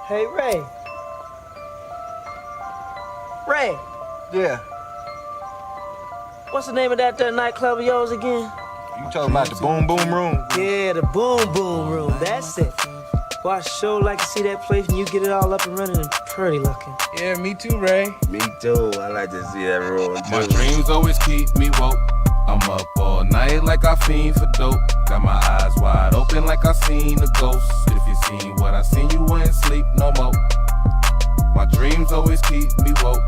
Hey, Ray. Ray. Yeah. What's the name of that nightclub of yours again? You talking about the Boom Boom Room? Yeah, the Boom Boom Room. That's it. Well, I sure like to see that place when you get it all up and running and pretty looking. Yeah, me too, Ray. Me too. I like to see that room too. My dreams always keep me woke. I'm up all night like I fiend for dope. Got my eyes wide open like I seen a ghost. If you seen what I seen, you wouldn't sleep no more. My dreams always keep me woke.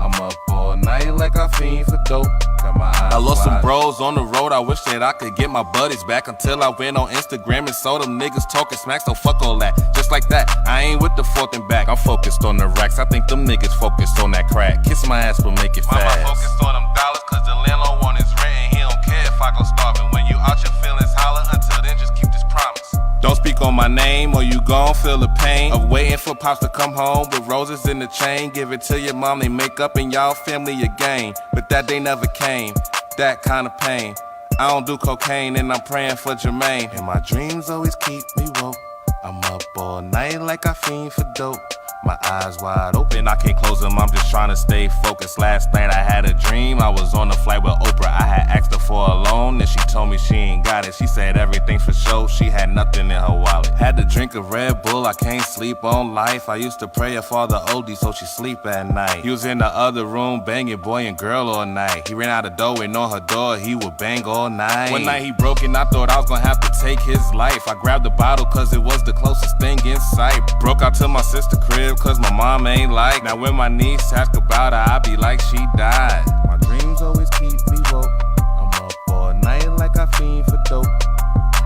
I'm up all night like I fiend for dope. Got my eyes I lost some bros on the road. I wish that I could get my buddies back until I went on Instagram and saw them niggas talking smack. So fuck all that. Just like that, I ain't with the fourth and back. I'm focused on the racks. I think them niggas focused on that crack. Kiss my ass but make it fast. I'm focused on them dollars cause the landlord want his rent and he don't care if I go starving. When you out your feelings, holler. Until then, just keep this promise. Don't speak on my name or you gon' feel the pain of waiting for pops to come home with roses in the chain. Give it to your mom, they make up in y'all family again. But that day never came, that kind of pain. I don't do cocaine and I'm praying for Jermaine. And my dreams always keep me woke. I'm up all night like I fiend for dope. My eyes wide open, I can't close them, I'm just trying to stay focused. Last night I had a dream, I was on a flight with Oprah. I had asked her for a loan, and she told me she ain't got it. She said everything's for show, she had nothing in her wallet. Had to drink a Red Bull, I can't sleep on life. I used to pray her father OD so she sleep at night. He was in the other room banging boy and girl all night. He ran out the door and on her door, he would bang all night. One night he broke and I thought I was gonna have to take his life. I grabbed the bottle cause it was the closest thing in sight. Broke out to my sister crib cause my mom ain't like. Now when my niece ask about her, I be like she died. My dreams always keep me woke. I'm up all night like I fiend for dope.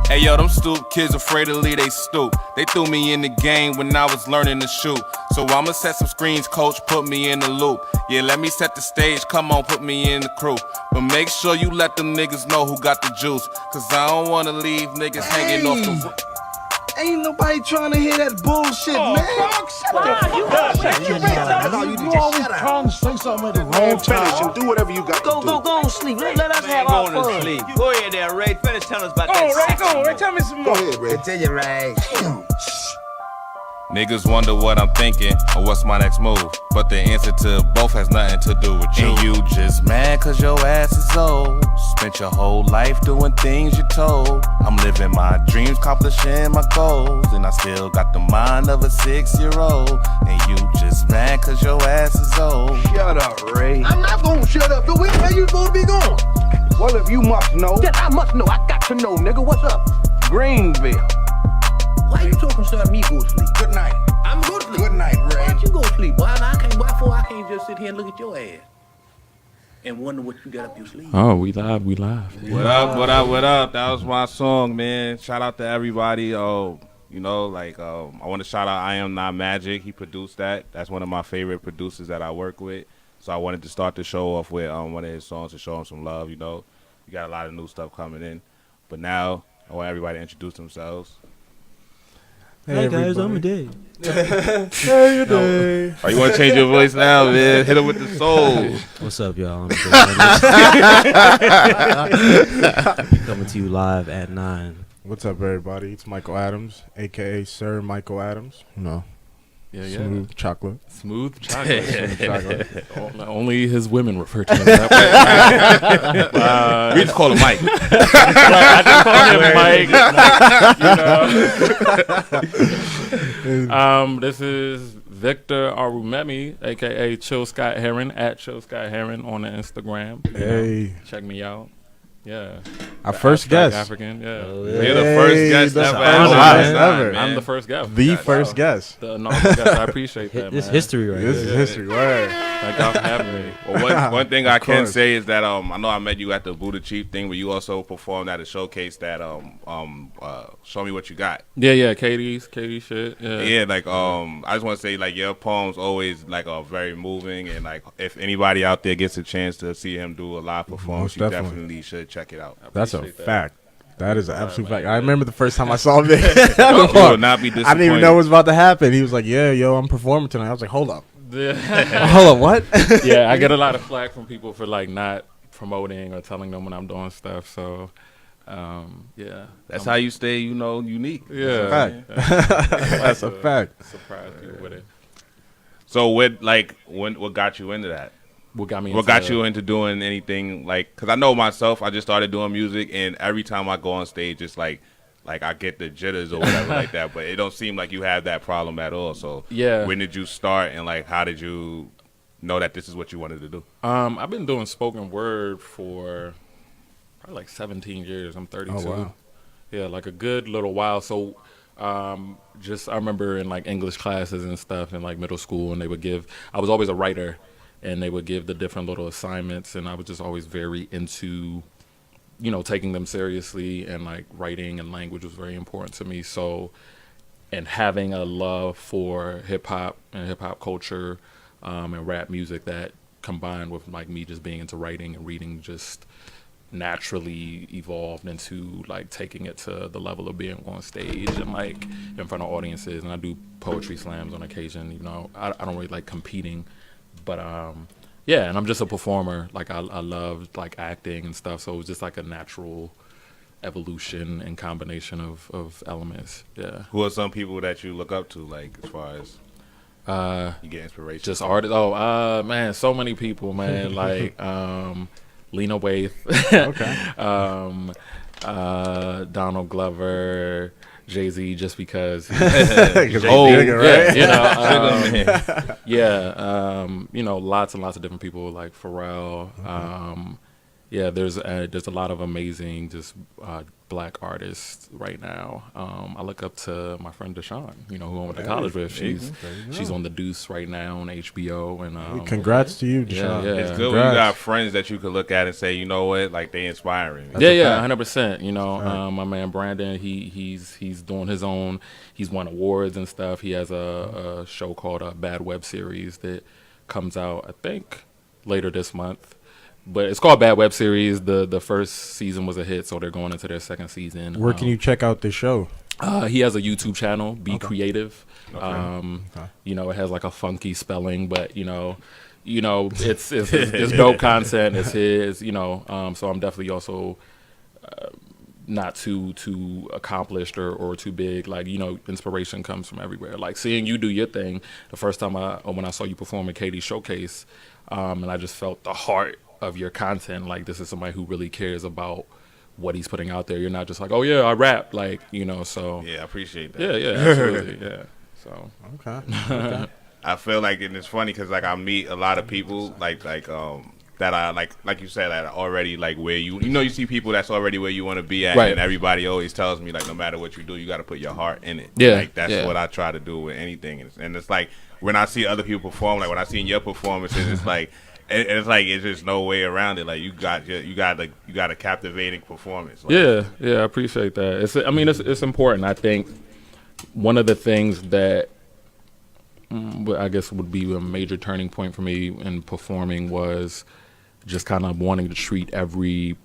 Hey yo, them stoop kids afraid to leave they stoop. They threw me in the game when I was learning to shoot. So I'ma set some screens, coach, put me in the loop. Yeah, let me set the stage, come on, put me in the crew. But make sure you let them niggas know who got the juice. Cause I don't wanna leave niggas hanging off the roof. Ain't nobody trying to hear that bullshit, man. You always trying to say something at the wrong time. Finish and do whatever you got to do. Go on sleep. Let us have our fun. Sleep. Go ahead there, Ray. Finish telling us about that. Go on, Ray. Tell me some more. Go ahead, Ray. Tell you, Ray. Niggas wonder what I'm thinking or what's my next move. But the answer to both has nothing to do with you. And you just mad cause your ass is old. Spent your whole life doing things you're told. I'm living my dreams, accomplishing my goals. And I still got the mind of a 6-year-old. And you just mad cause your ass is old. Shut up, Ray. I'm not gonna shut up. Where you supposed to be going? Well, if you must know. Yes, I must know. I got to know, nigga. What's up? Greenville. Why you talking to me go to sleep? Good night. I'm going to sleep. Good night, Ray. Why don't you go to sleep? Why I can't just sit here and look at your ass and wonder what you got up your sleeve? Oh, we live. What up? That was my song, man. Shout out to everybody. I want to shout out I Am Not Magic. He produced that. That's one of my favorite producers that I work with. So I wanted to start the show off with one of his songs to show him some love, you know. We got a lot of new stuff coming in. But now I want everybody to introduce themselves. Hey guys, I'm a day. Hey, day. Oh, you want to change your voice now, man? Hit him with the soul. What's up, y'all? I'm coming to you live at 9. What's up, everybody? It's Michael Adams, a.k.a. Sir Michael Adams. No. Smooth chocolate. Smooth chocolate. Only his women refer to him that way. We just call him Mike. I just call him Mike. This is Victor Arumemi, a.k.a. Chill Scott Heron, at Chill Scott Heron on the Instagram. Hey. Check me out. Yeah. Our first guest. African, yeah. You're the first guest ever. I'm the first guest. The first guest. The inaugural guest. I appreciate that, It's man. history right This is history. Word. Thank y'all for having me. Well, one thing I can say is that I know I met you at the Buddha Chief thing, where you also performed at a showcase that Show Me What You Got. Yeah, Katie's shit. Yeah, I just want to say your poems always very moving, and if anybody out there gets a chance to see him do a live performance, you definitely should check it out. That's a fact. That is an absolute fact. I remember the first time I saw him. You will not be disappointed. I didn't even know what was about to happen. He was like, "Yeah, yo, I'm performing tonight." I was like, "Hold up, Yeah. hold up, what?" Yeah, I get a lot of flack from people for not promoting or telling them when I'm doing stuff. So Yeah. That's how you stay, unique. Yeah. That's a fact. Surprise people with it. So what got you into that? What got me? What got you into doing anything because I know myself, I just started doing music, and every time I go on stage, it's like I get the jitters or whatever like that. But it don't seem like you have that problem at all. So when did you start, and how did you know that this is what you wanted to do? I've been doing spoken word for probably 17 years. I'm 32. Oh, wow. Yeah, a good little while. So I remember in English classes and stuff in middle school, and I was always a writer, and they would give the different little assignments, and I was just always very into, taking them seriously, and writing and language was very important to me. So, and having a love for hip hop and hip hop culture, and rap music, that combined with me just being into writing and reading, just naturally evolved into taking it to the level of being on stage and in front of audiences. And I do poetry slams on occasion, even though I don't really like competing. But and I'm just a performer. I love acting and stuff, so it was just a natural evolution and combination of elements. Yeah. Who are some people that you look up to, as far as you get inspiration? Just artists. Oh, man, so many people, man. Lena Waithe. Okay. Donald Glover. Jay-Z, just because. Lots and lots of different people like Pharrell. There's a lot of amazing black artists right now. I look up to my friend Deshaun, who I went to college with. She's on The Deuce right now on HBO. And congrats to you, Deshaun. Yeah. It's good when you got friends that you could look at and say, you know what, they inspiring. 100%. My man Brandon, he's doing his own. He's won awards and stuff. He has a show called Bad Web Series that comes out, I think, later this month. But it's called Bad Web Series. The first season was a hit, so they're going into their second season. Where can you check out this show? He has a YouTube channel, Be Creative. Okay. It has a funky spelling, but it's dope content. It's his, so I'm definitely also not too accomplished or too big. Inspiration comes from everywhere. Seeing you do your thing, the first time when I saw you perform at Katie's Showcase, and I just felt the heart of your content. This is somebody who really cares about what he's putting out there. You're not just oh yeah, I rap, so. Yeah, I appreciate that. Yeah, absolutely, yeah. So. Okay. I feel and it's funny because I meet a lot of people that are like you said, that are already where you see people that's already where you want to be at, right. And everybody always tells me no matter what you do, you got to put your heart in it. Yeah, that's what I try to do with anything, and it's when I see other people perform, when I see your performances, it's it's just no way around it. You got a captivating performance. I appreciate that. It's important. I think one of the things that I guess would be a major turning point for me in performing was just kind of wanting to treat every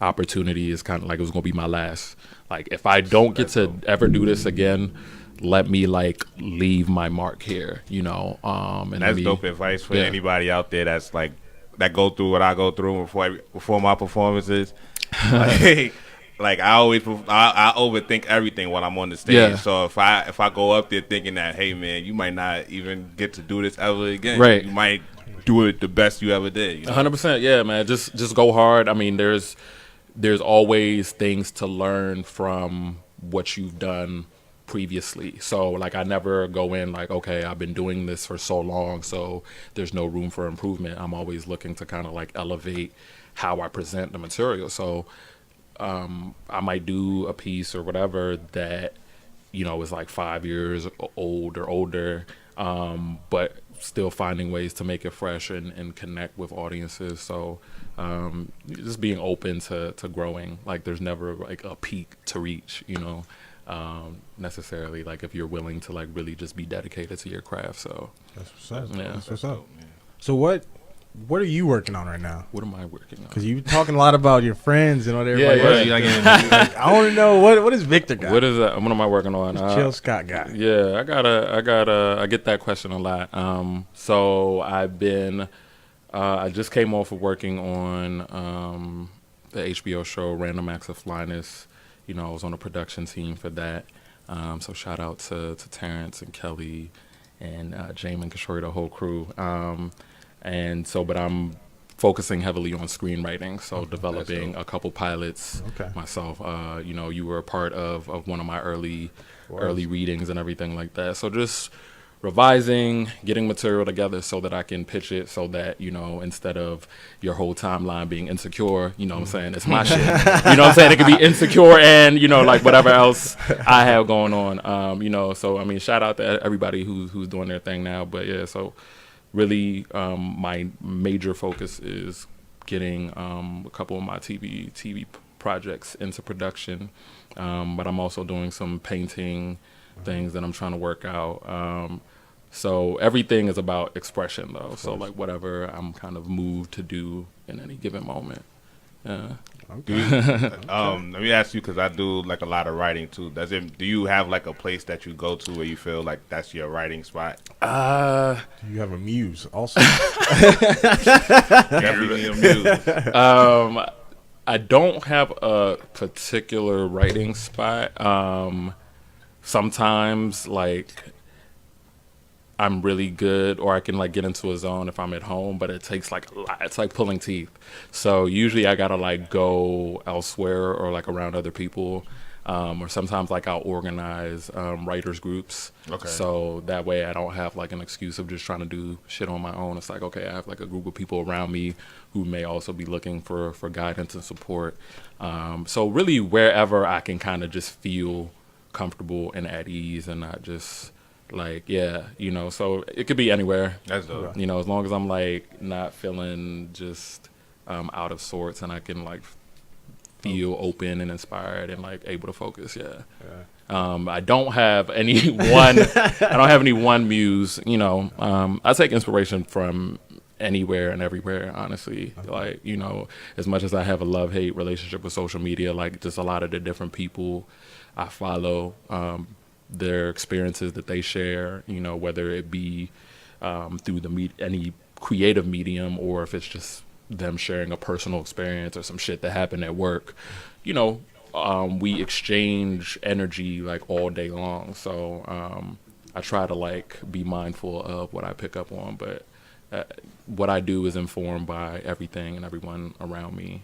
opportunity as kind of it was going to be my last. If I don't get to ever do this again, let me leave my mark here, and that's dope advice for anybody out there that's that go through what I go through before my performances. I overthink everything when I'm on the stage. Yeah. So if I go up there thinking that, hey man, you might not even get to do this ever again. Right. You might do it the best you ever did. 100%. Yeah, man. Just go hard. There's always things to learn from what you've done previously. So I never go in okay, I've been doing this for so long, so there's no room for improvement. I'm always looking to kind of elevate how I present the material. So I might do a piece or whatever that is 5 years old or older, but still finding ways to make it fresh and connect with audiences. So just being open to growing. There's never a peak to reach, necessarily if you're willing to really just be dedicated to your craft. So that's what's up. Yeah. That's what's up. So what are you working on right now? What am I working on? Because you're talking a lot about your friends and all that. Yeah. I want to know what is Victor got? What is that? What am I working on? Chill Scott guy. Yeah, I get that question a lot. So I've been I just came off of working on the HBO show Random Acts of Flyness. You know, I was on a production team for that. So shout out to Terrence and Kelly and Jamin Kishore, the whole crew. But I'm focusing heavily on screenwriting, so developing a couple pilots myself. You know, you were a part of one of my early readings and everything like that. So just revising, getting material together so that I can pitch it, so that, you know, instead of your whole timeline being Insecure, you know what I'm saying, it's my shit. You know what I'm saying? It could be Insecure and, you know, like whatever else I have going on. You know, so I mean, shout out to everybody who's doing their thing now. But yeah, so really, my major focus is getting a couple of my TV projects into production, but I'm also doing some painting things that I'm trying to work out. So everything is about expression, though. So like whatever I'm kind of moved to do in any given moment. Yeah. Let me ask you, because I do like a lot of writing too. Do you have like a place that you go to where you feel like that's your writing spot? Do you have a muse also? Definitely a muse. I don't have a particular writing spot. Sometimes like I'm really good, or I can like get into a zone if I'm at home, but it takes like a lot. It's like pulling teeth. So usually I gotta like go elsewhere or like around other people, or sometimes like I'll organize writers groups. Okay. So that way I don't have like an excuse of just trying to do shit on my own. It's like, okay, I have like a group of people around me who may also be looking for guidance and support. So really wherever I can kind of just feel comfortable and at ease and not just like, yeah, you know, so it could be anywhere. That's dope. You know, as long as I'm like not feeling just out of sorts and I can like feel open and inspired and like able to focus. Yeah. I don't have any one muse, you know. I take inspiration from anywhere and everywhere, honestly. Like, you know, as much as I have a love-hate relationship with social media, like just a lot of the different people I follow, their experiences that they share, you know, whether it be through any creative medium, or if it's just them sharing a personal experience or some shit that happened at work, you know, we exchange energy like all day long. So I try to like be mindful of what I pick up on, but what I do is informed by everything and everyone around me,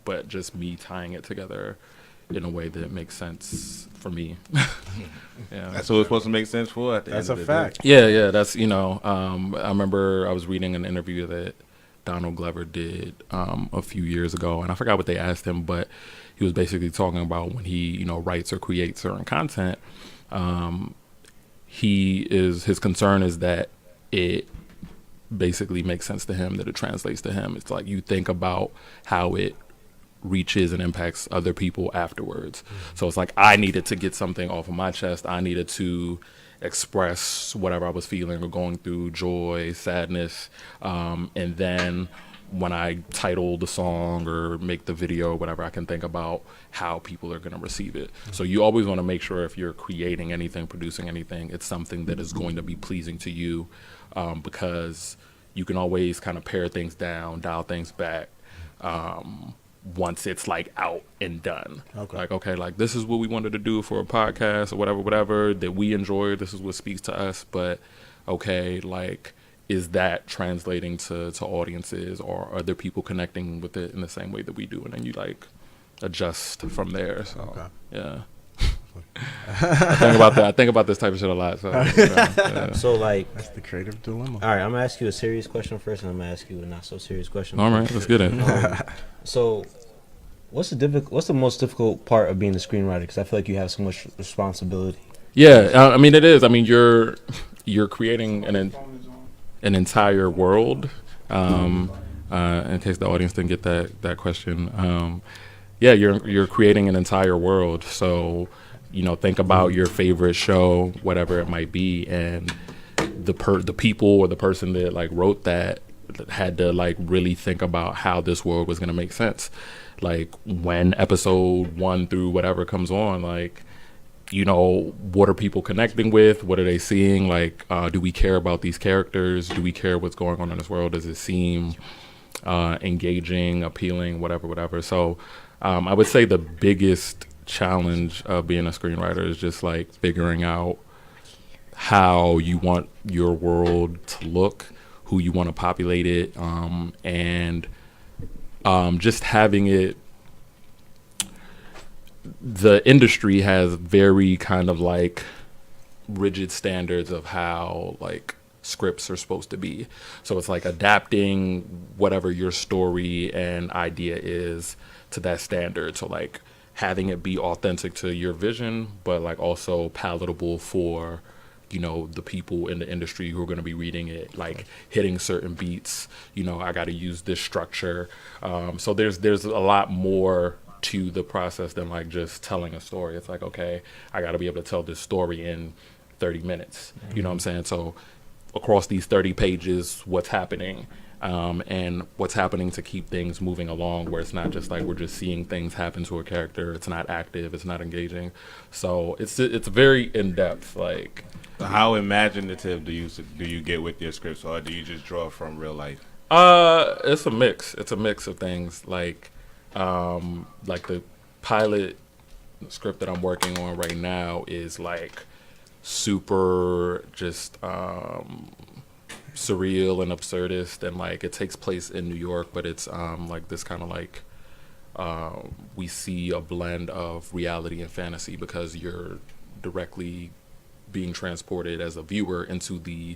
but just me tying it together in a way that makes sense for me. Yeah, that's what it's supposed to make sense for. At the that's end a of the fact. Day. Yeah. That's, you know, I remember I was reading an interview that Donald Glover did a few years ago, and I forgot what they asked him, but he was basically talking about when he, you know, writes or creates certain content. His concern is that it basically makes sense to him, that it translates to him. It's like you think about how it reaches and impacts other people afterwards. So it's like I needed to get something off of my chest. I needed to express whatever I was feeling or going through, joy, sadness, and then when I title the song or make the video or whatever, I can think about how people are going to receive it. So you always want to make sure if you're creating anything, producing anything, it's something that is going to be pleasing to you, because you can always kind of pare things down, dial things back, once it's like out and done. Okay, like this is what we wanted to do for a podcast or whatever that we enjoy. This is what speaks to us. But okay, like, is that translating to audiences, or are other people connecting with it in the same way that we do? And then you like adjust from there. So yeah. I think about this type of shit a lot. So, yeah. So like, that's the creative dilemma. All right, I'm gonna ask you a serious question first, and I'm gonna ask you a not so serious question. All right, let's get it. So, what's the most difficult part of being a screenwriter? Because I feel like you have so much responsibility. Yeah, I mean it is. I mean you're creating an entire world. In case the audience didn't get that question, yeah, you're creating an entire world. So, you know, think about your favorite show, whatever it might be, and the people or the person that like wrote that had to like really think about how this world was going to make sense. Like when episode 1 through whatever comes on, like, you know, what are people connecting with? What are they seeing? Like, do we care about these characters? Do we care what's going on in this world? Does it seem engaging, appealing, whatever. So I would say the biggest challenge of being a screenwriter is just like figuring out how you want your world to look, who you want to populate it, and just having it. The industry has very kind of like rigid standards of how like scripts are supposed to be. So it's like adapting whatever your story and idea is to that standard. So like having it be authentic to your vision, but like also palatable for, you know, the people in the industry who are going to be reading it, like hitting certain beats. You know, I got to use this structure. So there's a lot more to the process than like just telling a story. It's like, okay, I got to be able to tell this story in 30 minutes. You know what I'm saying? So across these 30 pages, what's happening, and what's happening to keep things moving along, where it's not just like we're just seeing things happen to a character. It's not active. It's not engaging. So it's very in depth. Like, how imaginative do you get with your scripts, or do you just draw from real life? It's a mix. It's a mix of things. Like the pilot script that I'm working on right now is like super just surreal and absurdist, and like it takes place in New York, but it's like this kind of like we see a blend of reality and fantasy because you're directly being transported as a viewer into the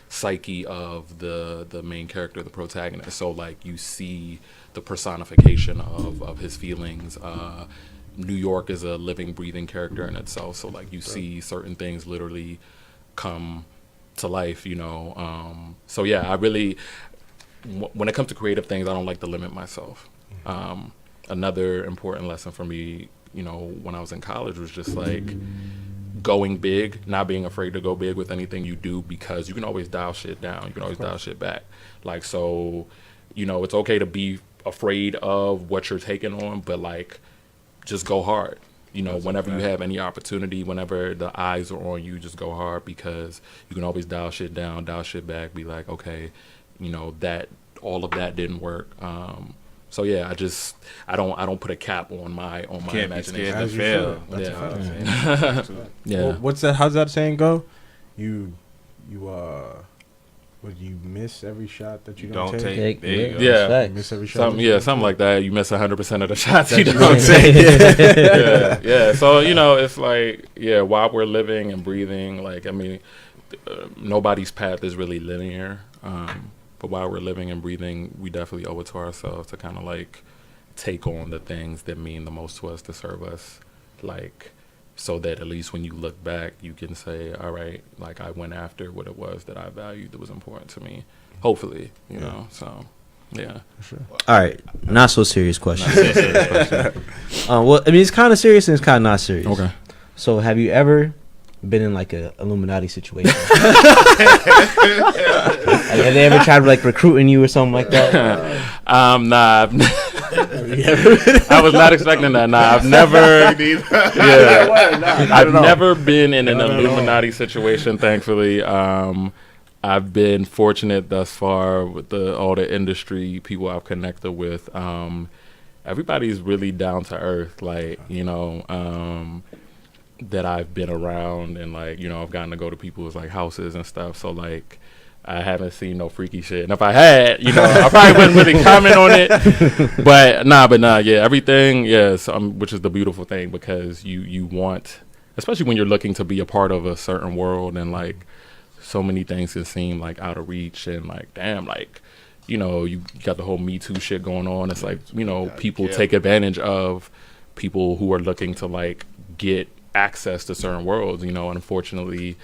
psyche of the main character, the protagonist. So like you see the personification of his feelings. New York is a living, breathing character in itself. So like you see certain things literally come to life, you know. So yeah, I really, when it comes to creative things, I don't like to limit myself. Another important lesson for me, you know, when I was in college was just like going big, not being afraid to go big with anything you do, because you can always dial shit down. You can always dial shit back. Like, so, you know, it's okay to be afraid of what you're taking on, but like, just go hard. You know, whenever you have any opportunity, whenever the eyes are on you, just go hard, because you can always dial shit down, dial shit back, be like, okay, you know, that all of that didn't work. So yeah, I don't put a cap on my imagination. Can't be scared to fail. Yeah. Well, what's that? How's that saying go? You miss every shot that you don't take? There you go. Yeah, You miss every shot. Something like that. You miss 100% of the shots you don't take. Yeah. So you know, it's like, yeah, while we're living and breathing, like, I mean, nobody's path is really linear. But while we're living and breathing, we definitely owe it to ourselves to kind of like take on the things that mean the most to us, to serve us, like, so that at least when you look back, you can say, all right, like I went after what it was that I valued, that was important to me. Hopefully, you know. So, yeah. For sure. All right, not so serious question. Well, I mean, it's kind of serious and it's kind of not serious. Okay. So, have you ever been in like a Illuminati situation? Like, have they ever tried like recruiting you or something like that? Nah. I was not expecting that. Nah, I've never. Yeah, I've never been in an Illuminati situation. Thankfully, I've been fortunate thus far with all the industry people I've connected with. Everybody's really down to earth. Like, you know. That I've been around, and like, you know, I've gotten to go to people's like houses and stuff, so like I haven't seen no freaky shit, and if I had, you know, I probably wouldn't really comment on it, but nah, yeah, everything, yes, which is the beautiful thing, because you want, especially when you're looking to be a part of a certain world, and like so many things can seem like out of reach, and like, damn, like, you know, you got the whole Me Too shit going on. It's like, you know, people take advantage of people who are looking to like get access to certain worlds, you know. Unfortunately,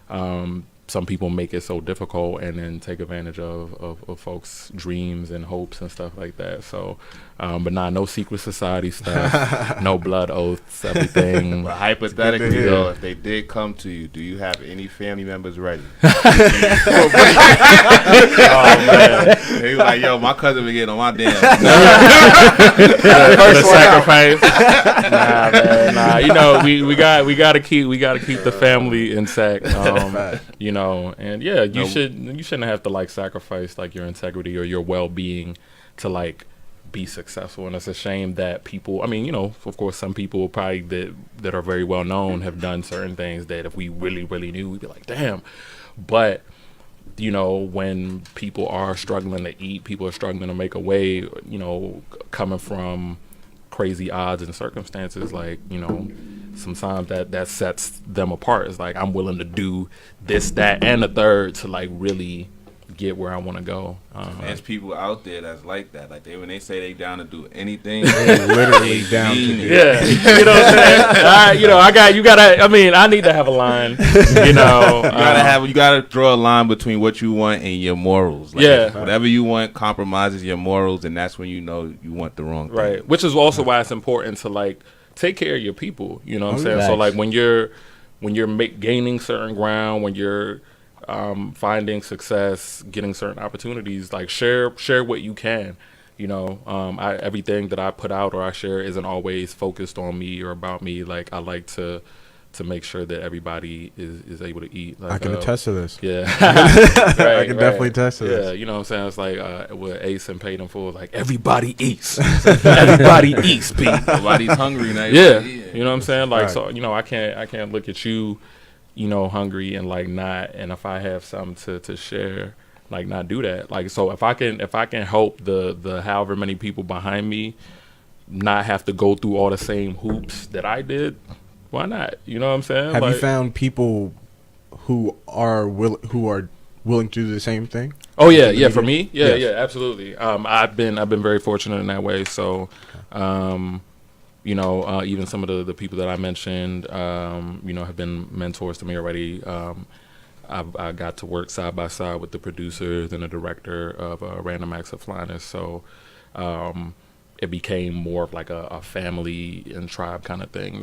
some people make it so difficult and then take advantage of folks' dreams and hopes and stuff like that. So, but no secret society stuff, no blood oaths, everything. But hypothetically, though, if they did come to you, do you have any family members ready? Oh man, they were like, "Yo, my cousin been getting on my damn." First sacrifice. Nah. You know, we gotta keep the family intact. You know, and yeah, you shouldn't have to like sacrifice like your integrity or your well-being to like be successful. And it's a shame that people, I mean, you know, of course, some people probably that are very well known have done certain things that if we really, really knew, we'd be like, damn. But, you know, when people are struggling to eat, people are struggling to make a way, you know, coming from crazy odds and circumstances, like, you know, sometimes that sets them apart. It's like, I'm willing to do this, that, and the third to like really get where I want to go. There's people out there that's like that. Like when they say they down to do anything, they're literally down to do. Yeah, you know what I'm saying? You know, I need to have a line. You know, you gotta draw a line between what you want and your morals. Like, yeah, whatever you want compromises your morals, and that's when you know you want the wrong thing. Right, which is also why it's important to like take care of your people. You know what I'm saying? Nice. So like when you're gaining certain ground, when you're finding success, getting certain opportunities, like share what you can. You know, everything that I put out or I share isn't always focused on me or about me. Like I like to make sure that everybody is able to eat. Like, I can attest to this. Yeah, I can definitely attest to this. Yeah, you know what I'm saying? It's like with Ace and Peyton Full, like everybody eats. Everybody eats, Pete. Nobody's hungry now. Yeah, you know what I'm saying? Like, so you know, I can't look at you, you know, hungry and like not, and if I have something to share, like not do that. Like, so if I can help the however many people behind me not have to go through all the same hoops that I did, why not? You know what I'm saying? Have like, you found people who are willing to do the same thing? Oh yeah, for me, Yes. yeah, absolutely. I've been very fortunate in that way. So, you know, even some of the people that I mentioned, you know, have been mentors to me already. I got to work side by side with the producers and the director of Random Acts of Flyness. So it became more of like a family and tribe kind of thing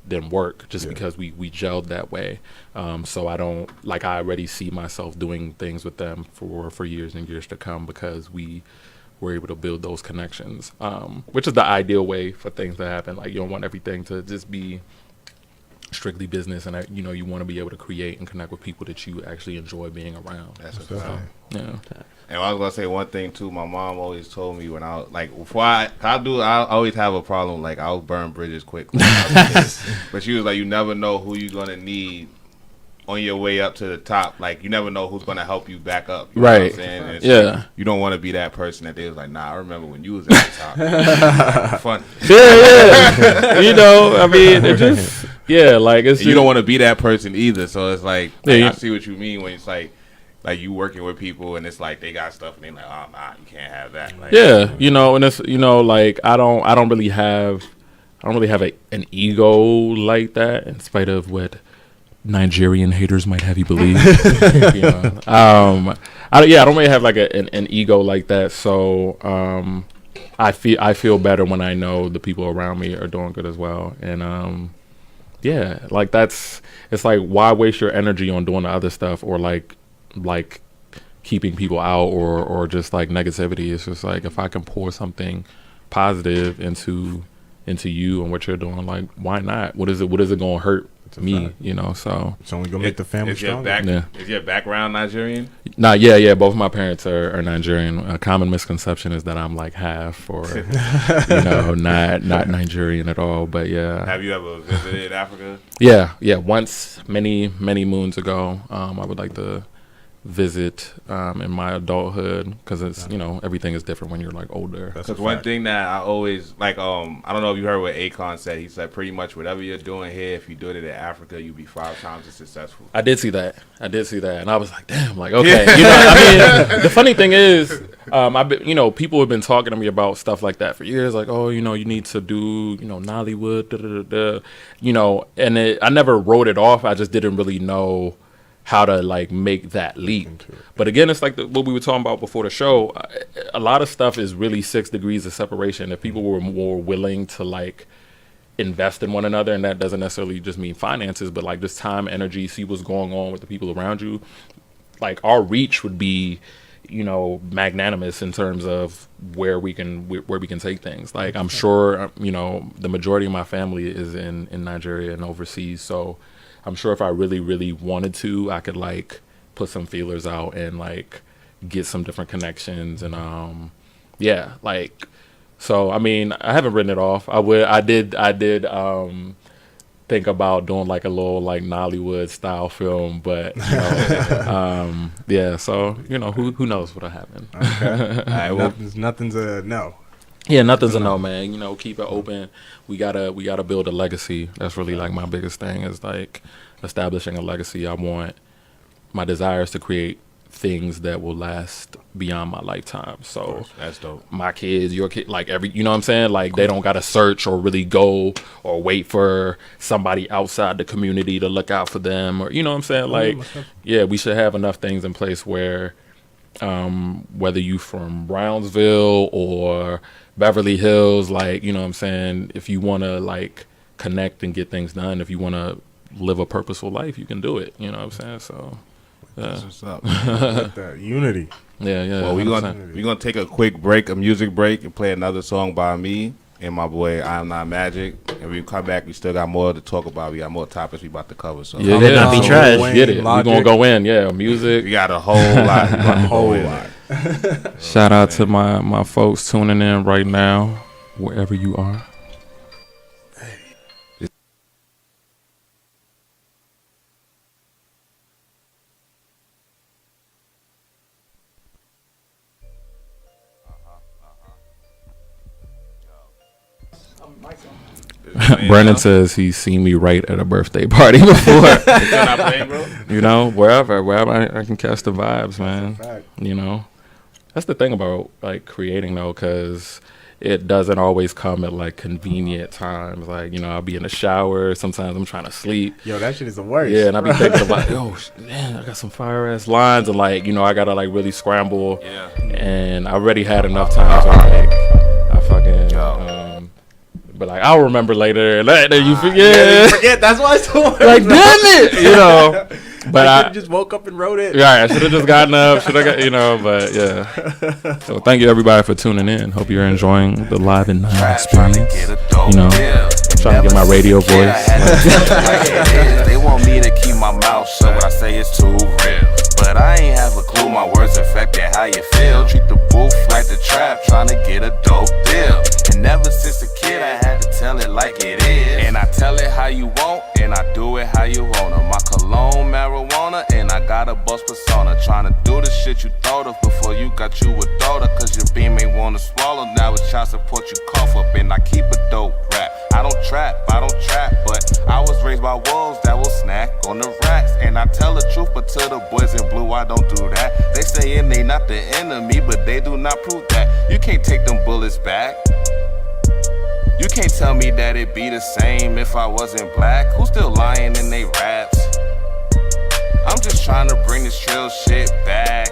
than work, just because we gelled that way. So I already see myself doing things with them for years and years to come because we were able to build those connections, which is the ideal way for things to happen. Like you don't want everything to just be strictly business, and you know you want to be able to create and connect with people that you actually enjoy being around. That's what's up. Yeah. And I was gonna say one thing too. My mom always told me when I was like, before I always have a problem. Like I'll burn bridges quickly. But she was like, you never know who you're gonna need on your way up to the top. Like you never know who's gonna help you back up. You know what I'm saying? And Yeah. You don't want to be that person that they was like, nah, I remember when you was at the top. Funny. Yeah. You know, I mean, it just like it's. You don't want to be that person either. So it's like Yeah, I see what you mean when it's like you working with people and it's like they got stuff and they're like, oh nah, you can't have that. Like, yeah, you know, and it's, you know, like I don't really have an ego like that, in spite of what Nigerian haters might have you believe. You know? I don't really have like an ego like that. So I feel better when I know the people around me are doing good as well. And like it's like, why waste your energy on doing the other stuff or like keeping people out or just like negativity? It's just like, if I can pour something positive into you and what you're doing, like why not? What is it going to hurt me? You know, so it's only gonna make the family stronger. Is your background Nigerian? Nah, yeah. Both of my parents are Nigerian. A common misconception is that I'm like half or you know, not Nigerian at all. But yeah. Have you ever visited Africa? Yeah. Once, many moons ago. I would like to visit in my adulthood, because it's, you know, everything is different when you're like older. Because one thing that I always like, I don't know if you heard what Akon said. He said pretty much whatever you're doing here, if you do it in Africa, you'll be 5 times as successful. I did see that, and I was like, damn, like, okay. You know, I mean, the funny thing is, I've been, you know, people have been talking to me about stuff like that for years, like, oh, you know, you need to do, you know, Nollywood, you know, and I never wrote it off. I just didn't really know how to like make that leap. But again, it's like what we were talking about before the show. A lot of stuff is really 6 degrees of separation. If people were more willing to like invest in one another, and that doesn't necessarily just mean finances, but like just time, energy, see what's going on with the people around you, like our reach would be, you know, magnanimous in terms of where we can take things. Like I'm sure, you know, the majority of my family is in Nigeria and overseas, so I'm sure if I really, really wanted to, I could like put some feelers out and like get some different connections and Yeah, like, so I mean, I haven't written it off. I did think about doing like a little like Nollywood style film, but you know, yeah. So you know, who knows what'll happen? Okay. All right, well, nothing's a no. Yeah, nothing's a no, man. You know, keep it open. We gotta build a legacy. That's really like my biggest thing is like establishing a legacy. My desire is to create things that will last beyond my lifetime. So that's dope. My kids, your kid, like you know what I'm saying? Like they don't gotta search or really go or wait for somebody outside the community to look out for them, or you know what I'm saying? Like, yeah, we should have enough things in place where whether you from Brownsville or Beverly Hills, like, you know what I'm saying, if you want to like connect and get things done, if you want to live a purposeful life, you can do it, you know what I'm saying? So that's what's up. Like that unity. Yeah. Well, we're gonna take a quick break, a music break, and play another song by me and my boy I Am Not Magic. And when we come back, we still got more to talk about. We got more topics we about to cover. So yeah. Not be trash. Get it. We're gonna go in. Yeah, music. We got a whole lot. A whole lot. Shout out to my folks tuning in right now, wherever you are. Brandon says he's seen me right at a birthday party before. You know, wherever I can catch the vibes, man. You know, that's the thing about like creating though, because it doesn't always come at like convenient times. Like, you know, I'll be in the shower. Sometimes I'm trying to sleep. Yo, that shit is the worst. Yeah, and I'll be thinking about, yo, man, I got some fire ass lines, and like, you know, I gotta like really scramble. Yeah. And I already had enough times where like I fucking. But like I'll remember later, and then you forget. Yeah, you forget. That's why it's so like, damn it, you know. But I just woke up and wrote it. Right, I should have just gotten up. Should have got, you know. But yeah. So thank you everybody for tuning in. Hope you're enjoying the Live and Nine experience. You know, trying to get my radio voice. They want me to keep my mouth shut. What I say is too real. But I ain't have a clue, my words affected how you feel. Treat the booth like the trap, trying to get a dope deal. And ever since a kid, I had to tell it like it is. And I tell it how you want, and I do it how you wanna. My cologne, marijuana, and I got a boss persona. Trying to do the shit you thought of before you got you a daughter. Cause your beam ain't wanna swallow, now it's child support you cough up. And I keep a dope rap. I don't trap, but I was raised by wolves that will snack on the racks. And I tell the truth, but to the boys in blue, I don't do that. They saying they not the enemy, but they do not prove that. You can't take them bullets back. You can't tell me that it be the same if I wasn't black. Who's still lying in they raps? I'm just trying to bring this trill shit back.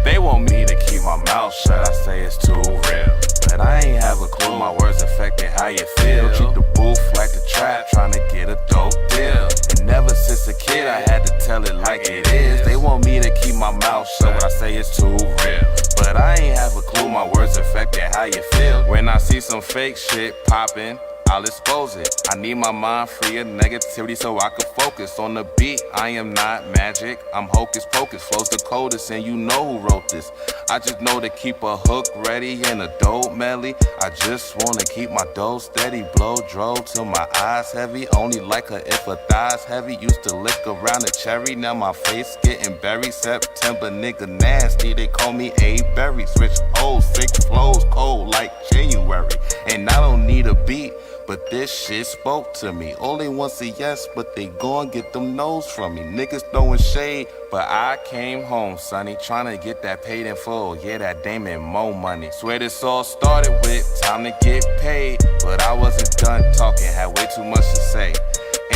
They want me to keep my mouth shut, I say it's too real. But I ain't have a clue, my words affected how you feel. Treat the booth like the trap, trying to get a dope deal. And ever since a kid, I had to tell it like it is. They want me to keep my mouth shut, but I say it's too real. But I ain't have a clue, my words affected how you feel. When I see some fake shit poppin', I'll expose it. I need my mind free of negativity so I can focus on the beat. I am not magic, I'm hocus pocus. Flows the coldest and you know who wrote this. I just know to keep a hook ready and a dope melody. I just wanna keep my dough steady. Blow drove till my eyes heavy. Only like her if her thighs heavy. Used to lick around a cherry, now my face getting buried. September nigga nasty, they call me A Berry. Switch hoes, sick flows, cold like January. And I don't need a beat, but this shit spoke to me. All they want's a yes, but they gon' get them no's from me. Niggas throwing shade, but I came home, sonny, tryna get that paid in full. Yeah, that Damon Mo money. Swear this all started with time to get paid, but I wasn't done talking, had way too much to say.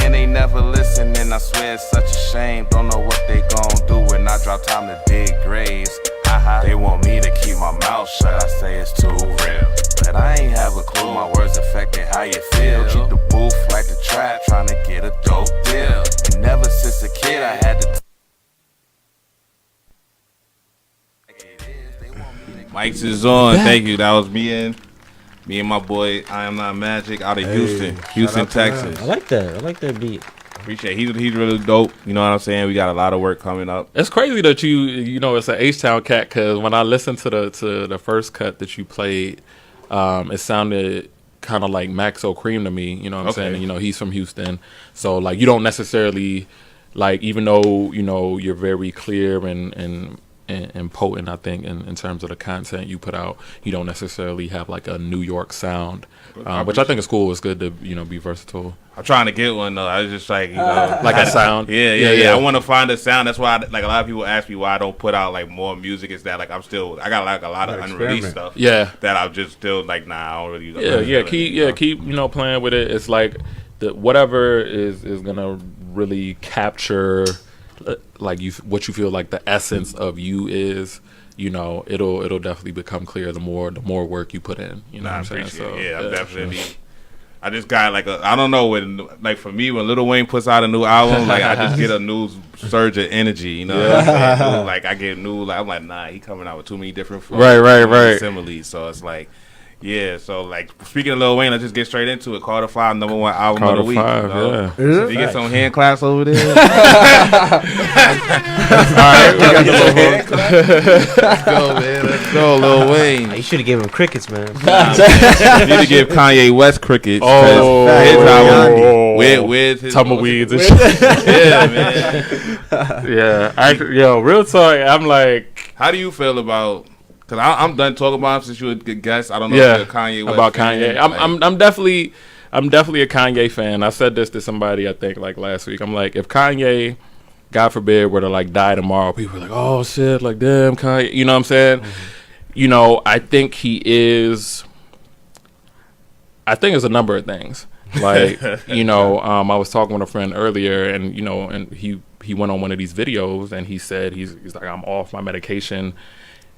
And they never listen, and I swear it's such a shame. Don't know what they gon' do when I drop time to dig graves. They want me to keep my mouth shut, I say it's too real. But I ain't have a clue, my words affected how you feel. Treat the booth like the trap, trying to get a dope deal. And ever since a kid, I had to Mics is on. Thank you. That was me and my boy I Am Not Magic out of Houston, Texas. I like that beat. Appreciate it. He's really dope. You know what I'm saying? We got a lot of work coming up. It's crazy that you know it's an H-Town cat, because when I listened to the first cut that you played, it sounded kind of like Maxo Cream to me. You know what I'm saying? And, you know, he's from Houston, so like you don't necessarily like, even though you know you're very clear and potent, I think in terms of the content you put out, you don't necessarily have like a New York sound, which I think is cool. It's good to, you know, be versatile. I'm trying to get one though. I was just like, you know, like a sound. Yeah. I want to find a sound. That's why, like, a lot of people ask me why I don't put out like more music. Is that like I got like a lot of unreleased stuff. Yeah, that I'm just still like, nah, I don't really. Keep you know, playing with it. It's like whatever is gonna really capture like what you feel like the essence of you is. You know, it'll definitely become clear the more work you put in. You know what I'm saying? So I'm definitely. I just got like I don't know, when, like, for me, when Lil Wayne puts out a new album, like I just get a new surge of energy, you know what I'm saying? Like I get new, like I'm like, nah, he coming out with too many different flows, right similes. So it's like, yeah. So like, speaking of Lil Wayne, let's just get straight into it. Carter 5, #1 album of the week. So you get some hand claps over there. All right, we got the little hand clap. Let's go, man. Let's go, Lil Wayne. You should have given him crickets, man. You need to give Kanye West crickets. His album with his tumbleweeds and shit. Yeah, man. Yeah, real talk. I'm like, how do you feel about? Because I'm done talking about him since you were a good guest. I don't know if you're a Kanye West about fan. Kanye. I'm definitely a Kanye fan. I said this to somebody, I think, like last week. I'm like, if Kanye, God forbid, were to like die tomorrow, people are like, oh shit, like damn Kanye. You know what I'm saying? Mm-hmm. You know, I think he is. I think it's a number of things. Like, you know, I was talking with a friend earlier, and you know, and he went on one of these videos, and he said he's like, I'm off my medication.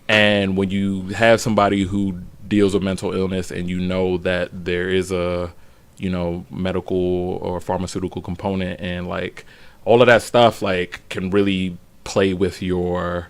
And when you have somebody who deals with mental illness, and you know that there is a, you know, medical or pharmaceutical component, and like all of that stuff, like can really play with your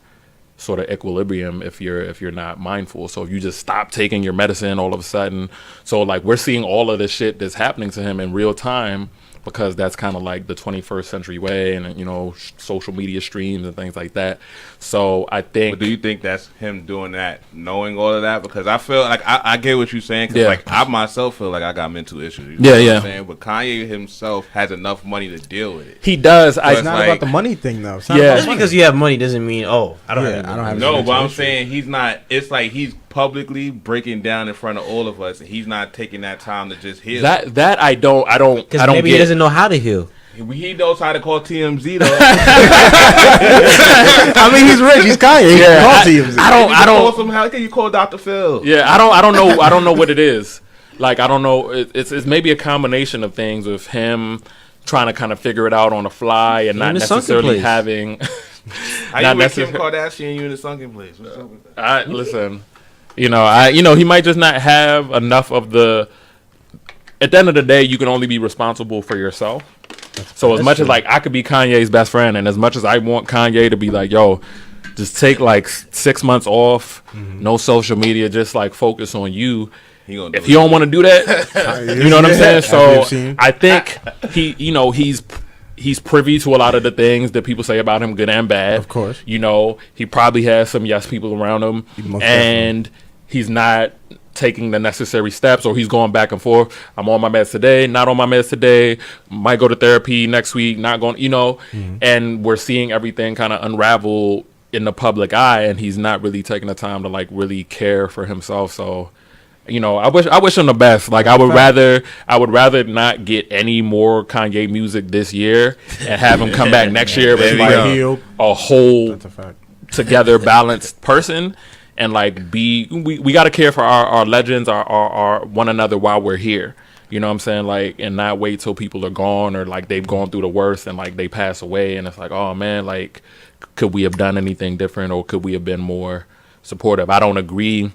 sort of equilibrium if you're not mindful. So if you just stop taking your medicine all of a sudden, so like we're seeing all of this shit that's happening to him in real time, because that's kind of like the 21st century way, and you know, social media streams and things like that. So I think. But do you think that's him doing that, knowing all of that? Because I feel like I get what you're saying. Cause like I myself feel like I got mental issues. You know what I'm saying? But Kanye himself has enough money to deal with it. He does. So it's not like, about the money thing though. Just because you have money doesn't mean I don't have. No, but I'm saying he's not. It's like he's publicly breaking down in front of all of us, and he's not taking that time to just heal. That I don't. Because maybe he doesn't know how to heal. He knows how to call TMZ though. I mean, he's rich. He's Kanye. He can call TMZ. I don't. How can you call Dr. Phil? Yeah, I don't know. I don't know what it is. Like I don't know. It's maybe a combination of things with him trying to kind of figure it out on the fly and not necessarily having. How you with Kim Kardashian? You in the sunken place? What's up with that? Listen. You know, he might just not have enough of the. At the end of the day, you can only be responsible for yourself. So as much as like I could be Kanye's best friend, and as much as I want Kanye to be like, yo, just take like 6 months off, no social media, just like focus on you. If you don't want to do that, you know what I'm saying? So I think he's privy to a lot of the things that people say about him, good and bad. Of course. You know, he probably has some yes people around him, and he's not taking the necessary steps, or he's going back and forth. I'm on my meds today, not on my meds today, might go to therapy next week, not going, you know, and we're seeing everything kind of unravel in the public eye, and he's not really taking the time to like really care for himself. So, you know, I wish him the best. Like I would rather not get any more Kanye music this year and have him come back next year as like a whole together balanced person. And like we got to care for our legends, our one another while we're here. You know what I'm saying? Like, and not wait till people are gone, or like they've gone through the worst and like they pass away, and it's like, oh man, like could we have done anything different, or could we have been more supportive? I don't agree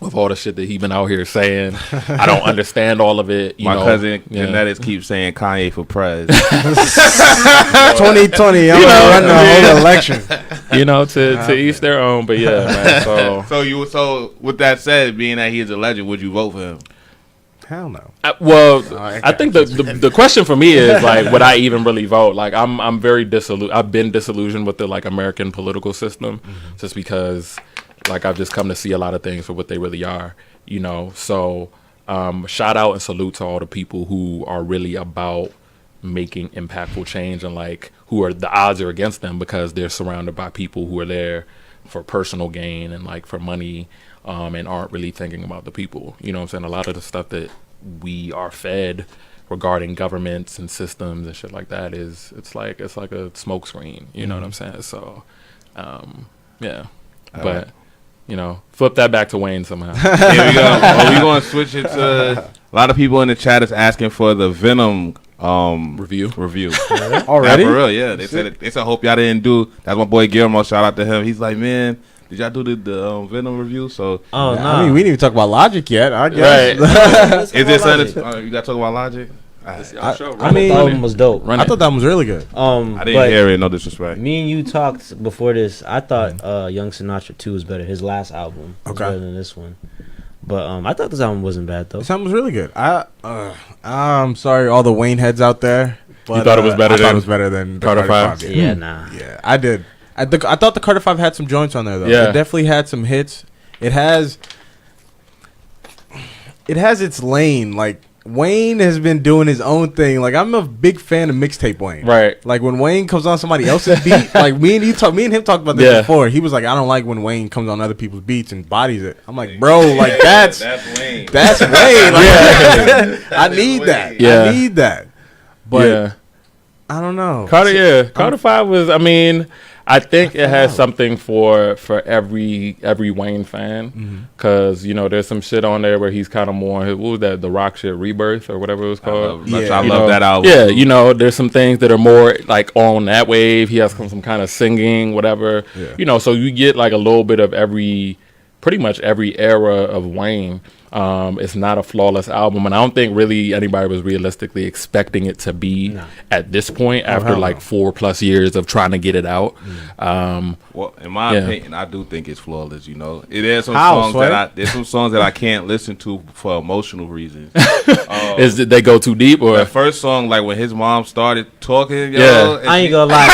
with all the shit that he been out here saying. I don't understand all of it. My cousin Genetics keeps saying Kanye for pres. 2020, I'm gonna run the whole election. You know, to each their own. But yeah, man. So with that said, being that he is a legend, would you vote for him? Hell no. I think the question for me is like, would I even really vote? Like, I'm very I've been disillusioned with the like American political system, just because like I've just come to see a lot of things for what they really are, you know. So shout out and salute to all the people who are really about making impactful change, and like who are the odds are against them because they're surrounded by people who are there for personal gain and like for money, and aren't really thinking about the people. You know what I'm saying? A lot of the stuff that we are fed regarding governments and systems and shit like that it's like a smoke screen. You know what I'm saying? So yeah. But you know, flip that back to Wayne somehow. Here we go. Well, we're going to switch it to a lot of people in the chat is asking for the Venom review. Already? Yeah, for real, yeah. They said hope y'all didn't do. That's my boy Guillermo. Shout out to him. He's like, man, did y'all do the Venom review? So no. I mean, we didn't even talk about Logic yet. I guess. Right. Is this you got to talk about Logic? I mean, the album was dope. I thought that one was really good. I didn't hear it. No disrespect. Me and you talked before this. I thought Young Sinatra 2 was better. His last album was better than this one. But I thought this album wasn't bad though. This album was really good. I'm sorry, all the Wayne heads out there. But, you thought it was better? I thought it was better than Carter 5. Yeah, nah. Yeah, I did. I thought the Carter 5 had some joints on there though. Yeah, it definitely had some hits. It has its lane. Like Wayne has been doing his own thing. Like I'm a big fan of mixtape Wayne. Right. Like when Wayne comes on somebody else's beat. Like me and him talked about this before. He was like, I don't like when Wayne comes on other people's beats and bodies it. I'm like, bro, like that's Wayne. That's Wayne. Like, I need that. Yeah. I need that. But yeah. I don't know. Carter 5 was. I mean, I think it has something for every Wayne fan, because you know there's some shit on there where he's kind of more. What was that? The rock shit, Rebirth or whatever it was called. I love that album. Yeah, you know, there's some things that are more like on that wave. He has some kind of singing, whatever. Yeah. You know, so you get like a little bit of pretty much every era of Wayne. It's not a flawless album, and I don't think really anybody was realistically expecting it to be at this point after like 4+ years of trying to get it out. Well, in my opinion, I do think it's flawless. You know, there's some songs that I can't listen to for emotional reasons. Did they go too deep, or the first song, like when his mom started talking? I ain't gonna lie.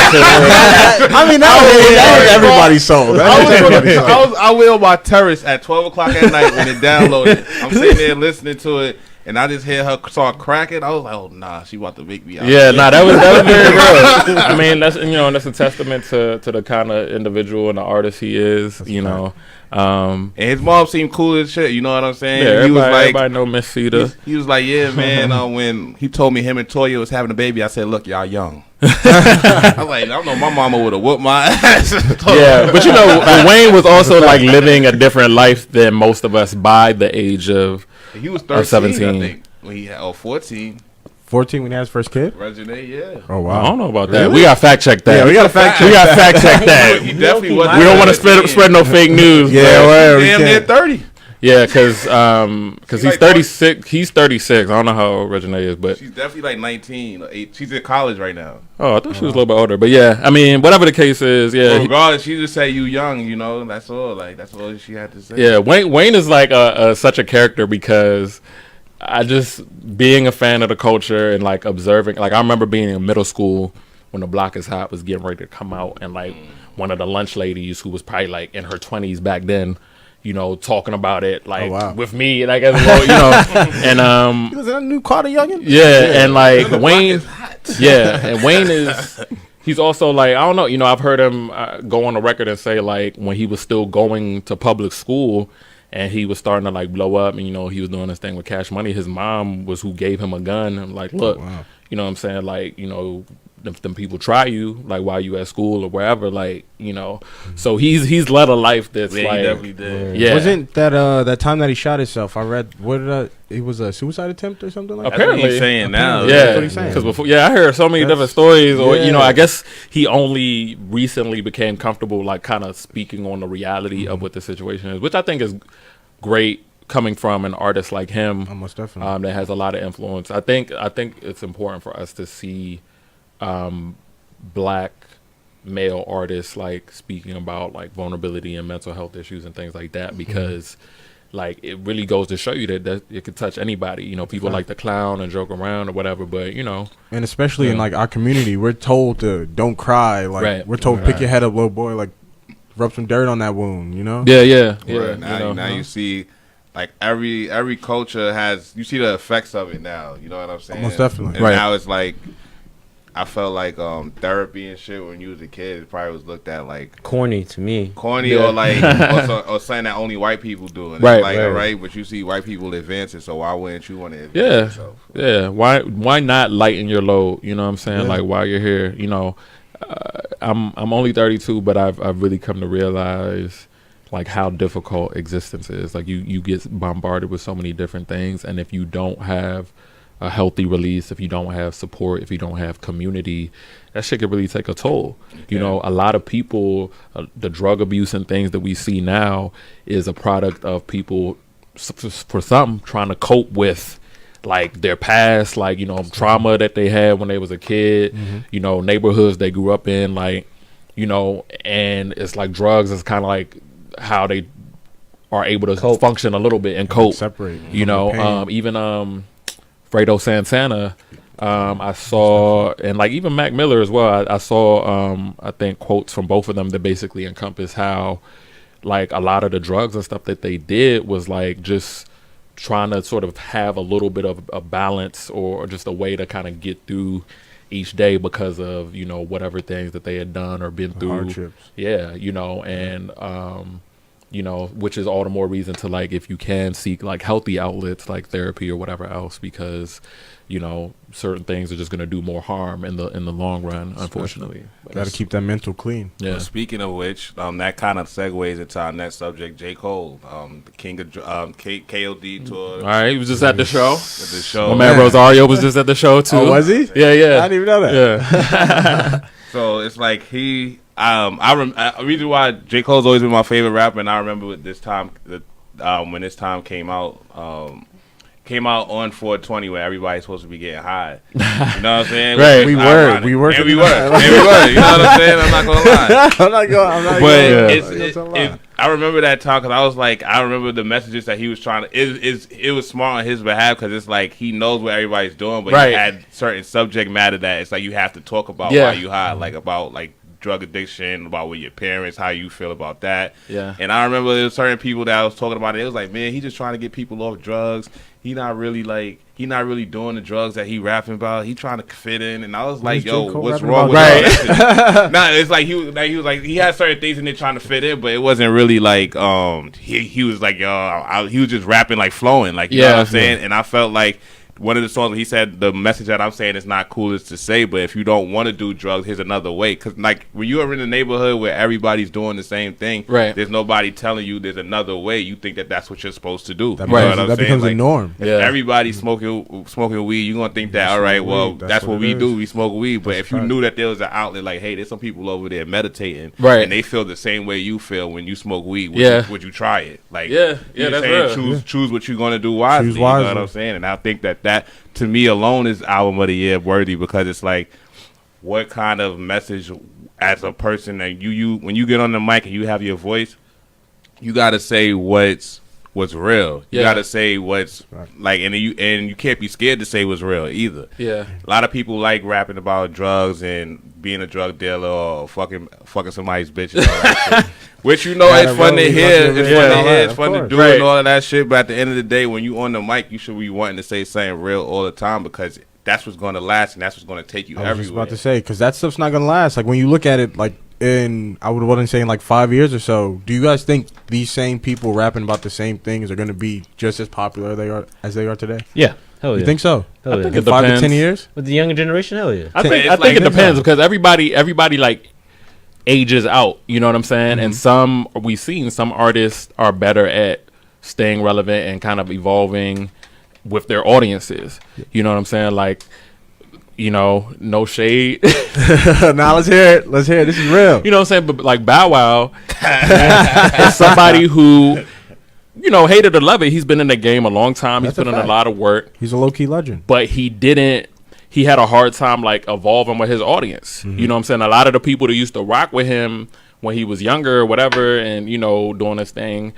I mean, that was everybody's soul. I will my terrace at 12 o'clock at night when it downloaded. I'm sitting there listening to it, and I just hear her start cracking. I was like, "Oh nah, she about to make me out." Yeah, nah, that was very real. I mean, that's a testament to the kind of individual and the artist he is. You know, and his mom seemed cool as shit. You know what I'm saying? Yeah, he was like, everybody know Miss Cedar. He was like, "Yeah, man." When he told me him and Toya was having a baby, I said, "Look, y'all young." I was like, I don't know, my mama would have whooped my ass. Yeah, but you know, Wayne was also like living a different life than most of us by the age of he was 13, 17. I think, when he had 14. 14 when he had his first kid? Regine, yeah. Oh, wow. I don't know about that. Really? We got to fact check that. Yeah, we got to fact check We got to fact check that. He definitely was. We don't want to spread no fake news. Yeah, damn near 30. Yeah, because he's 36. He's 36. I don't know how old Regine is, but she's definitely like 19 or 8. She's in college right now. Oh, I thought she was a little bit older. But yeah, I mean, whatever the case is, yeah. Well, regardless, she just say you young, you know. That's all. Like that's all she had to say. Yeah, Wayne is like such a character because I just being a fan of the culture and like observing. Like I remember being in middle school when The Block Is Hot was getting ready to come out, and like one of the lunch ladies who was probably like in her 20s back then, you know, talking about it like with me, and I guess you know, and was that a new Carter Youngin? Yeah, and like Wayne, and Wayne is. He's also like, I don't know, you know, I've heard him go on the record and say like when he was still going to public school and he was starting to like blow up and, you know, he was doing this thing with Cash Money. His mom was who gave him a gun and like, look, you know what I'm saying? Like, you know, them people try you like while you at school or wherever, like, you know. So he's led a life that's like, he definitely did. Yeah. Wasn't that that time that he shot himself? I read it was a suicide attempt or something like that. Apparently, that's what he's saying now. Yeah, that's what he's saying. Because before, I heard so many different stories. Or you know, I guess he only recently became comfortable, like kind of speaking on the reality of what the situation is, which I think is great coming from an artist like him. Almost definitely. That has a lot of influence. I think it's important for us to see black male artists like speaking about like vulnerability and mental health issues and things like that, because like it really goes to show you that it could touch anybody. You know, people like to clown and joke around or whatever, but you know, and especially in like our community, we're told to don't cry. Like we're told pick your head up, little boy. Like rub some dirt on that wound. You know? Yeah. Right. Now you see. Like every culture has, you see the effects of it now. You know what I'm saying? Most definitely. And now it's like, I felt like therapy and shit when you was a kid, it probably was looked at like corny to me. Corny or like or something that only white people do. And right, it's like, right, but you see white people advancing, so why wouldn't you want to advance yourself? Yeah. Why not lighten your load? You know what I'm saying? Like while you're here, you know, I'm only 32, but I've really come to realize like how difficult existence is. Like you get bombarded with so many different things, and if you don't have a healthy release, if you don't have support, if you don't have community, that shit could really take a toll. You know, a lot of people, the drug abuse and things that we see now is a product of people, for some, trying to cope with like their past, like, you know, trauma that they had when they was a kid, you know, neighborhoods they grew up in, like, you know, and it's like drugs is kind of like how they are able to function a little bit and cope. Separate. You know, even Fredo Santana, I saw, and like even Mac Miller as well. I saw, I think quotes from both of them that basically encompass how, like, a lot of the drugs and stuff that they did was like just trying to sort of have a little bit of a balance or just a way to kind of get through each day because of, you know, whatever things that they had done or been through. Hardships. Yeah, you know, and you know, which is all the more reason to, like, if you can seek like healthy outlets like therapy or whatever else, because, you know, certain things are just going to do more harm in the long run, unfortunately. Got to keep that mental clean. Yeah. Well, speaking of which, that kind of segues into our next subject, J. Cole, the king of KOD tour. All right, he was just at the show. At the show. My man Rosario was just at the show too. Oh, was he? Yeah. I didn't even know that. Yeah. So it's like he. The reason why J. Cole's always been my favorite rapper, and I remember with this time, when this time came out on 420 where everybody's supposed to be getting high. You know what I'm saying? Right. We were. And we were. You know what I'm saying? I'm not gonna lie. I'm not going. But I remember that time because I was like, I remember the messages that he was trying to. It was smart on his behalf because it's like he knows what everybody's doing, but he had certain subject matter that it's like you have to talk about while you high, like about like drug addiction, about with your parents, how you feel about that. Yeah. And I remember there was certain people that I was talking about it. It was like, man, he just trying to get people off drugs. He not really doing the drugs that he rapping about. He trying to fit in. And I was like, yo, what's wrong with that? Nah, it's like he was like he had certain things in there trying to fit in, but it wasn't really like he was like, yo, he was just rapping like flowing, like, you know what I'm saying? And I felt like one of the songs he said the message that I'm saying is not cool is to say, but if you don't want to do drugs, here's another way. Because like when you are in a neighborhood where everybody's doing the same thing, there's nobody telling you there's another way. You think that that's what you're supposed to do. That becomes a norm. If everybody's smoking weed, you're gonna think that all right, well, that's what we do. We smoke weed. But if you knew that there was an outlet, like, hey, there's some people over there meditating, and they feel the same way you feel when you smoke weed. Would you try it? Like, that's real. Choose what you're gonna do wisely. You know what I'm saying? And I think that to me alone is album of the year worthy because it's like, what kind of message as a person that you when you get on the mic and you have your voice, you got to say what's real. You got to say what's like, and you can't be scared to say what's real either. Yeah, a lot of people like rapping about drugs and being a drug dealer or fucking somebody's bitch and all that shit. Which, you know, it's fun to hear. It's fun to do and all of that shit. But at the end of the day, when you on the mic, you should be wanting to say something real all the time because that's what's going to last and that's what's going to take you everywhere. I was just about to say, because that stuff's not going to last. Like, when you look at it, like, I would want to say in like 5 years or so, do you guys think these same people rapping about the same things are going to be just as popular as they are today? Yeah. Hell yeah. You think so? I think in 5 to 10 years? With the younger generation, hell yeah. I think it depends because everybody like ages out, you know what I'm saying? And we've seen some artists are better at staying relevant and kind of evolving with their audiences. You know what I'm saying? Like, you know, no shade. Now let's hear it. This is real. You know what I'm saying? But like Bow Wow is somebody who, you know, hated or love it. He's been in the game a long time. He's put in a lot of work. He's a low-key legend. But he had a hard time like evolving with his audience. You know what I'm saying? A lot of the people that used to rock with him when he was younger or whatever and, you know, doing his thing,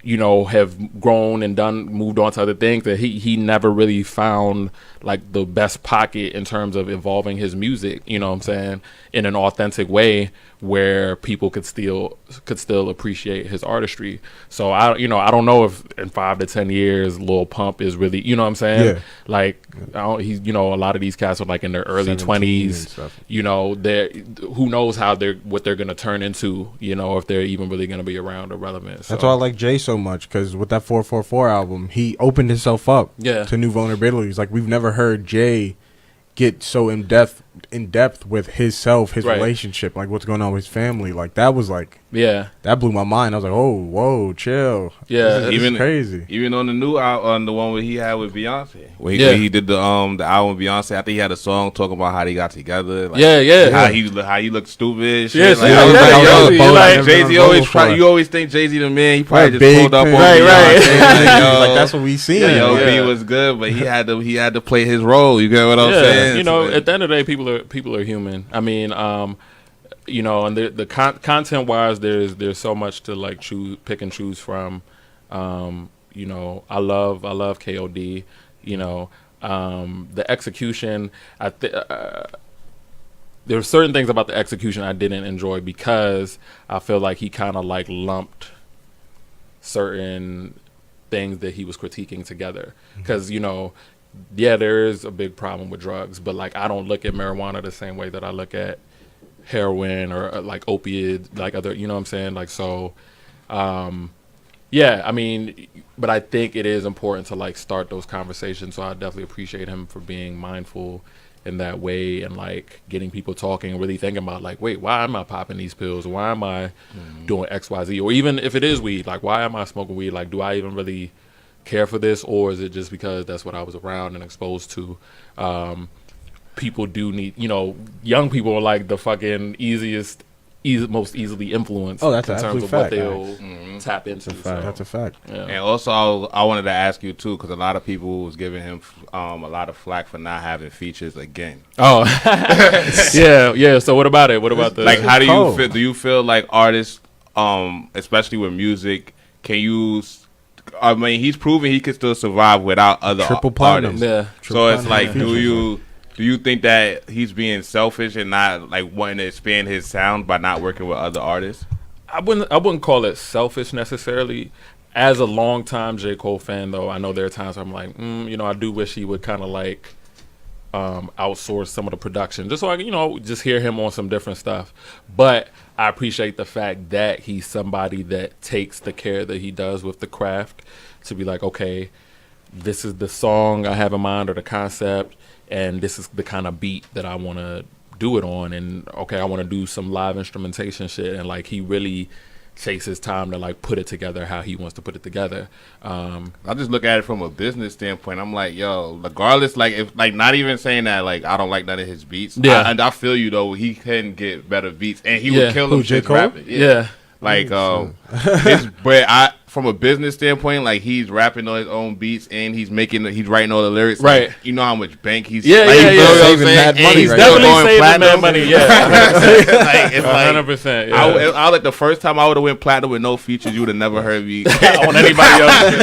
have grown and moved on to other things, that he never really found like the best pocket in terms of evolving his music, you know what I'm saying, in an authentic way where people could still appreciate his artistry. So I don't know if in 5 to 10 years Lil Pump is really, you know what I'm saying? Yeah. Like a lot of these cats are like in their early 20s, who knows what they're going to turn into, if they're even really going to be around or relevant. So. That's why I like Jay so much, because with that 444 album, he opened himself up to new vulnerabilities. Like, we've never heard Jay get so in depth with his relationship, like what's going on with his family. Like, that was like, that blew my mind. I was like, oh, whoa, chill. Yeah, this is crazy. Even on the new on the one where he had with Beyonce, where he did the album with Beyonce. I think he had a song talking about how they got together. Like, how he looked stupid. Shit. Jay-Z always you always think Jay-Z the man. He probably just pulled up on Beyonce. Like, that's what we seen. B was good, but he had to play his role. You get what I'm saying? At the end of the day, people are human. I mean, and the content wise, there's so much to like pick and choose from. I love KOD. The execution. There were certain things about the execution I didn't enjoy, because I feel like he kind of like lumped certain things that he was critiquing together. Because there is a big problem with drugs, but like I don't look at marijuana the same way that I look at heroin or like opiate, like other, you know what I'm saying? Like, so, I mean, but I think it is important to like start those conversations. So I definitely appreciate him for being mindful in that way, and like getting people talking and really thinking about like, wait, why am I popping these pills? Why am I doing XYZ? Or even if it is weed, like, why am I smoking weed? Like, do I even really care for this, or is it just because that's what I was around and exposed to? People do need, young people are like the fucking most easily influenced in terms of what they'll tap into. That's a fact. Yeah. And also, I wanted to ask you too, because a lot of people was giving him a lot of flack for not having features again. Oh, yeah. So what about it? What about the how do you feel? Do you feel like artists, especially with music, can use? I mean, he's proven he can still survive without other artists. Yeah. So it's like, do you think that he's being selfish and not like wanting to expand his sound by not working with other artists? I wouldn't call it selfish necessarily. As a longtime J. Cole fan, though, I know there are times where I'm like, I do wish he would kind of like outsource some of the production, just so I can, just hear him on some different stuff. But I appreciate the fact that he's somebody that takes the care that he does with the craft to be like, okay, this is the song I have in mind or the concept, and this is the kind of beat that I want to do it on, and okay, I want to do some live instrumentation shit, and like he really takes his time to like put it together how he wants to put it together. I just look at it from a business standpoint. I'm like, yo, regardless, like if like not even saying that like I don't like none of his beats. Yeah, and I feel you though. He can get better beats, and he would kill them just rapping. Yeah. Like but from a business standpoint, like he's rapping on his own beats and he's writing all the lyrics. Right. Like, you know how much bank he's saving mad money. He's definitely saving mad money. Yeah. Like it's 100%. Yeah. I like the first time I would have went platinum with no features, you would have never heard me on anybody else.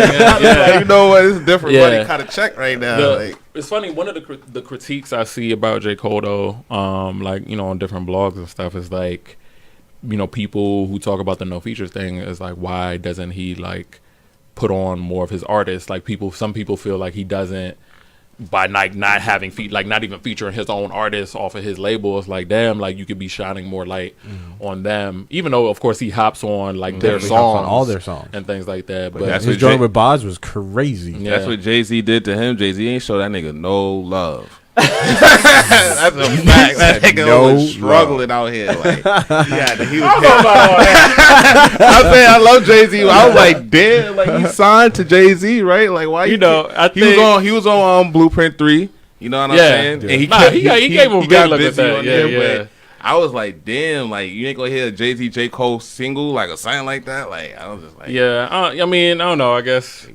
Like, you know what? It's different money kind of check right now. It's funny. One of the critiques I see about J. Cole though, like on different blogs and stuff, is like, people who talk about the no features thing is like, why doesn't he like put on more of his artists? Like some people feel like he doesn't, by like not having not even featuring his own artists off of his label. It's like, damn, like you could be shining more light on them, even though of course he hops on like their songs, all their songs and things like that. But that's his joint with Boz was crazy. Yeah. That's what Jay-Z did to him. Jay-Z ain't show that nigga no love. That's a fact. That nigga was struggling out here. Like, he was I saying I love Jay-Z. I was like, damn, like he signed to Jay-Z, right? Like, why? He was on Blueprint 3. You know what I'm saying? Yeah. And he gave him a big look at that. Yeah. I was like, damn, like you ain't gonna hear a Jay-Z J. Cole single like a sign like that. Like I was just like, I mean, I don't know. I guess,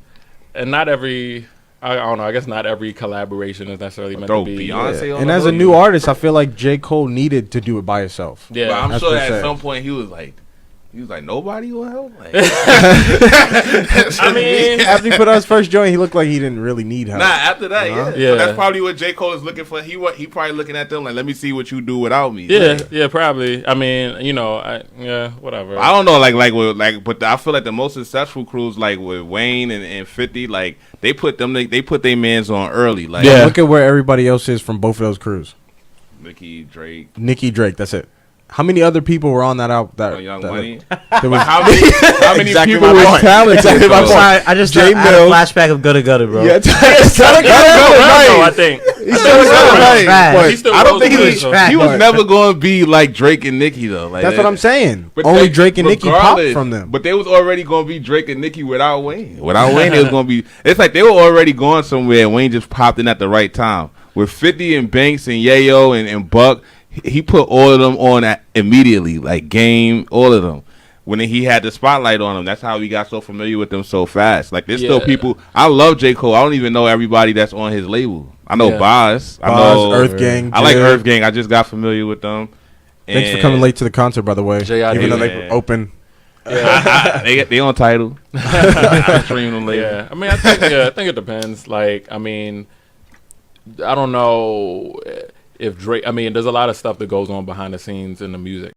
and not every. I don't know. I guess not every collaboration is necessarily meant to be. Beyonce and as a new artist, I feel like J. Cole needed to do it by himself. Yeah, but I'm sure at some point he was like, He was like, nobody will help. Like, I mean, after he put out his first joint, he looked like he didn't really need help. Nah, after that, yeah. So that's probably what J. Cole is looking for. He probably looking at them like, let me see what you do without me. Yeah, probably. I mean, whatever. I don't know, but I feel like the most successful crews, like with Wayne and 50, like they put their mans on early. Like, look at where everybody else is from both of those crews. Nikki Drake, that's it. How many other people were on that album? Young Money. There was how many exactly people were talented? I'm sorry, I just had a flashback of Gutta Gutta, bro. Yeah, I think I don't think he was never going to be like Drake and Nicki though. Like, that's what I'm saying. But only Drake and Nicki popped from them. But they was already going to be Drake and Nicki without Wayne. Without Wayne, it was going to be. It's like they were already going somewhere. And Wayne just popped in at the right time with 50 and Banks and Yayo and Buck. He put all of them on immediately, like Game, all of them. When he had the spotlight on them, that's how we got so familiar with them so fast. Like, there's still people. I love J. Cole. I don't even know everybody that's on his label. I know Boz. I know Earth Gang. I like Earth Gang. I just got familiar with them. Thanks for coming late to the concert, by the way. Even though they were open. Yeah. they on title. I stream them later. Yeah, I mean, I think it depends. Like, I mean, I don't know if Drake. I mean, there's a lot of stuff that goes on behind the scenes in the music.